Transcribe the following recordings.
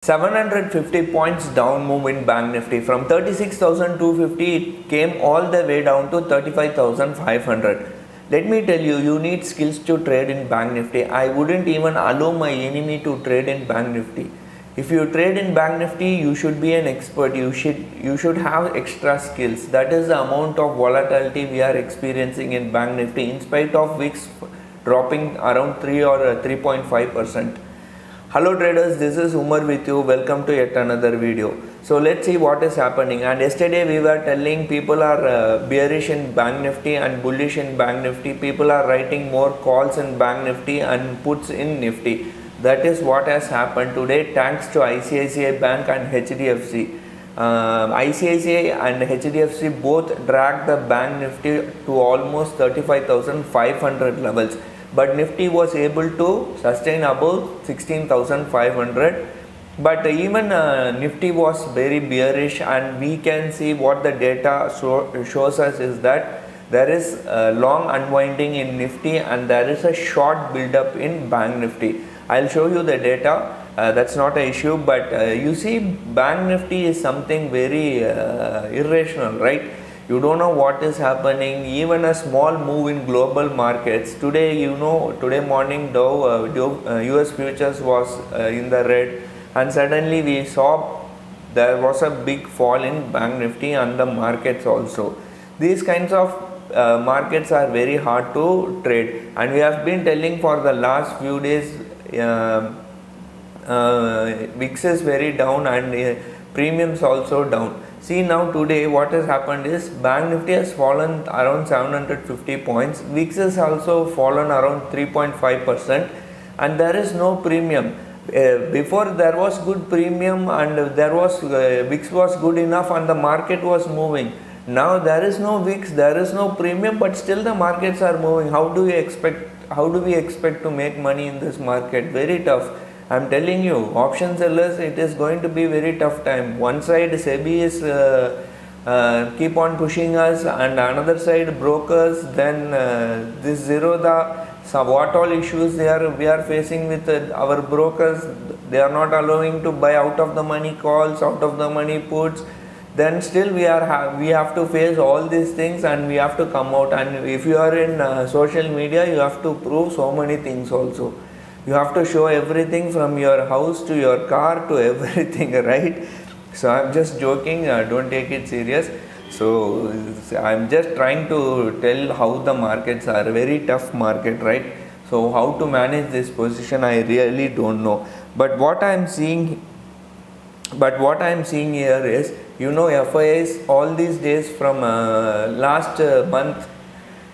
750 points down move in Bank Nifty. From 36,250 it came all the way down to 35,500. Let me tell you, you need skills to trade in Bank Nifty. I wouldn't even allow my enemy to trade in Bank Nifty. If you trade in Bank Nifty, you should be an expert. You should have extra skills. That is the amount of volatility we are experiencing in Bank Nifty, in spite of VIX dropping around 3 or 3.5%. Hello traders, this is Umar with you. Welcome to yet another video. So let's see what is happening. And yesterday we were telling people are bearish in Bank Nifty and bullish in Bank Nifty. People are writing more calls in Bank Nifty and puts in Nifty. That is what has happened today, thanks to ICICI Bank and HDFC. ICICI and HDFC both dragged the Bank Nifty to almost 35,500 levels. But Nifty was able to sustain above 16,500. But even Nifty was very bearish, and we can see what the data shows us is that there is a long unwinding in Nifty and there is a short build-up in Bank Nifty. I'll show you the data. That's not an issue, but you see, Bank Nifty is something very irrational, right? You don't know what is happening. Even a small move in global markets today, today morning Dow US futures was in the red, and suddenly we saw there was a big fall in Bank Nifty and the markets also. These kinds of markets are very hard to trade, and we have been telling for the last few days VIX is very down and premiums also down. See, now today what has happened is Bank Nifty has fallen around 750 points. VIX has also fallen around 3.5%, and there is no premium. Before there was good premium and there was VIX was good enough and the market was moving. Now there is no VIX, there is no premium, but still the markets are moving. How do we expect to make money in this market? Very tough. I'm telling you, option sellers, it is going to be very tough time. One side SEBI is keep on pushing us, and another side brokers, then this Zerodha, so what all issues we are facing with our brokers. They are not allowing to buy out of the money calls, out of the money puts. Then still we have to face all these things, and we have to come out. And if you are in social media, you have to prove so many things also. You have to show everything from your house to your car to everything, right? So I'm just joking, don't take it serious. So I'm just trying to tell how the markets are. Very tough market, right? So how to manage this position, I really don't know. But what I'm seeing here is, FIIs all these days from last month,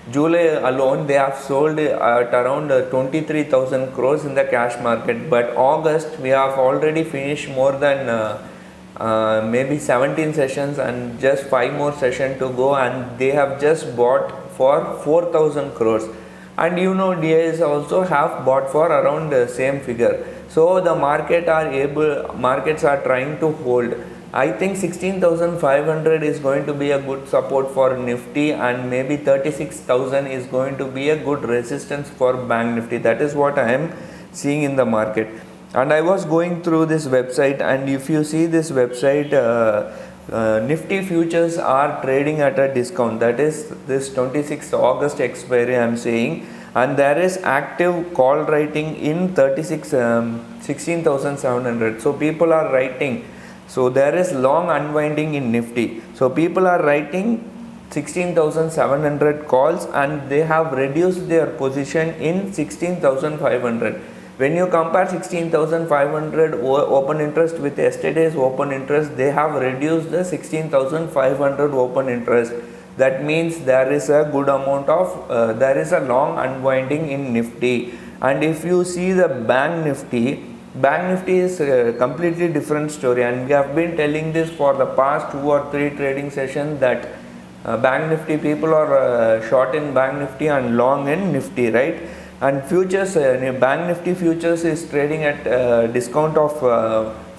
July alone, they have sold at around 23,000 crores in the cash market. But August, we have already finished more than maybe 17 sessions and just 5 more sessions to go, and they have just bought for 4,000 crores. And DIs also have bought for around the same figure. So the markets are trying to hold. I think 16,500 is going to be a good support for Nifty, and maybe 36,000 is going to be a good resistance for Bank Nifty. That is what I am seeing in the market. And I was going through this website, and if you see this website, Nifty futures are trading at a discount. That is this 26th August expiry I am saying, and there is active call writing in 16,700. So people are writing. So there is long unwinding in Nifty. So people are writing 16,700 calls, and they have reduced their position in 16,500. When you compare 16,500 open interest with yesterday's open interest, they have reduced the 16,500 open interest. That means there is a good amount of, there is a long unwinding in Nifty. And if you see the Bank Nifty is a completely different story, and we have been telling this for the past 2 or 3 trading sessions that Bank Nifty, people are short in Bank Nifty and long in Nifty, right? And futures, Bank Nifty futures is trading at discount of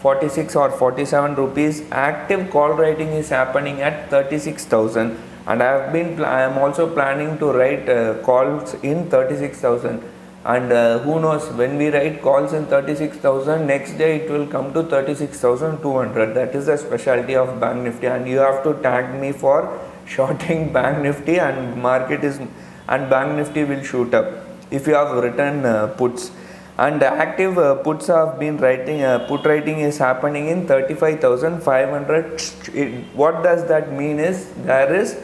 46 or 47 rupees. Active call writing is happening at 36,000, and I am also planning to write calls in 36,000. and who knows, when we write calls in 36,000, next day it will come to 36,200. That is the specialty of Bank Nifty, and you have to tag me for shorting Bank Nifty, and Bank Nifty will shoot up if you have written puts. And active puts have been writing, put writing is happening in 35,500. What does that mean is there is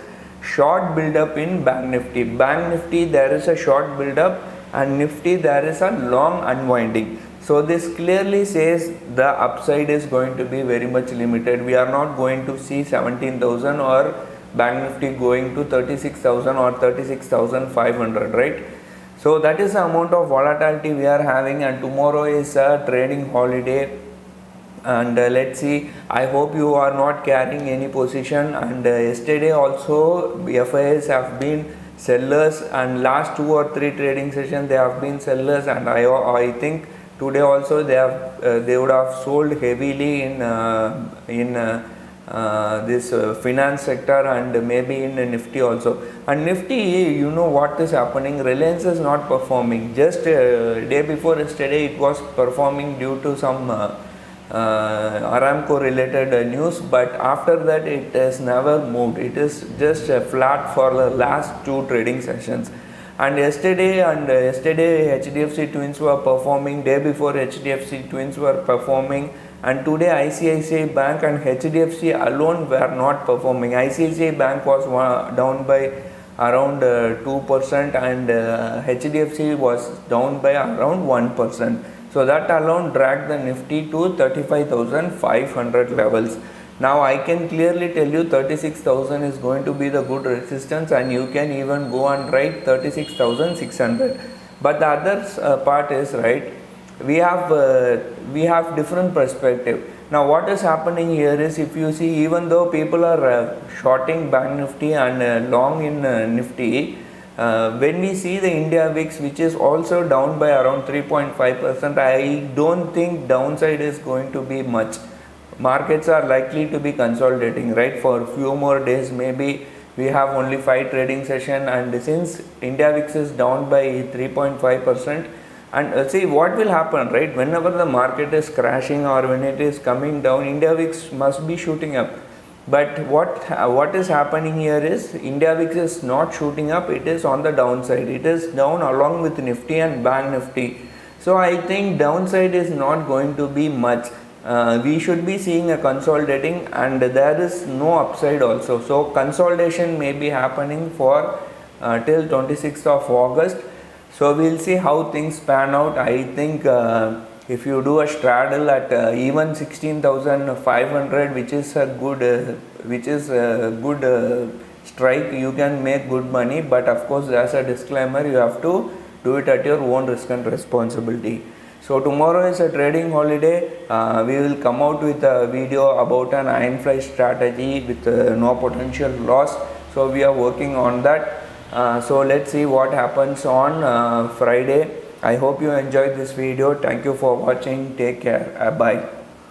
short build up in Bank Nifty. Bank Nifty there is a short build up, and Nifty there is a long unwinding. So this clearly says the upside is going to be very much limited. We are not going to see 17,000 or Bank Nifty going to 36,000 or 36,500, right? So that is the amount of volatility we are having, and tomorrow is a trading holiday, and let's see. I hope you are not carrying any position, and yesterday also FIs have been sellers, and last 2 or 3 trading sessions they have been sellers, and I think today also they would have sold heavily in this finance sector, and maybe in Nifty also. And Nifty, you know what is happening, Reliance is not performing. Just day before yesterday it was performing due to some Aramco related news, but after that it has never moved. It is just flat for the last 2 trading sessions. And yesterday HDFC Twins were performing, day before HDFC Twins were performing, and today ICICI Bank and HDFC alone were not performing. ICICI Bank was down by around 2%, and HDFC was down by around 1%. So that alone dragged the Nifty to 35,500 levels. Now I can clearly tell you 36,000 is going to be the good resistance, and you can even go and write 36,600. But the other part is, right, we have different perspective. Now what is happening here is, if you see, even though people are shorting Bank Nifty and long in Nifty, when we see the India VIX, which is also down by around 3.5%, I don't think downside is going to be much. Markets are likely to be consolidating, right, for a few more days. Maybe we have only 5 trading session, and since India VIX is down by 3.5%, and see what will happen, right, whenever the market is crashing or when it is coming down, India VIX must be shooting up. But what is happening here is, India VIX is not shooting up, it is on the downside. It is down along with Nifty and Bank Nifty. So I think downside is not going to be much. We should be seeing a consolidating, and there is no upside also. So consolidation may be happening for till 26th of August. So we'll see how things pan out. I think if you do a straddle at even 16,500, which is a good strike, you can make good money. But of course, as a disclaimer, you have to do it at your own risk and responsibility. So tomorrow is a trading holiday. We will come out with a video about an iron fly strategy with no potential loss. So we are working on that. So let's see what happens on Friday. I hope you enjoyed this video. Thank you for watching. Take care. Bye.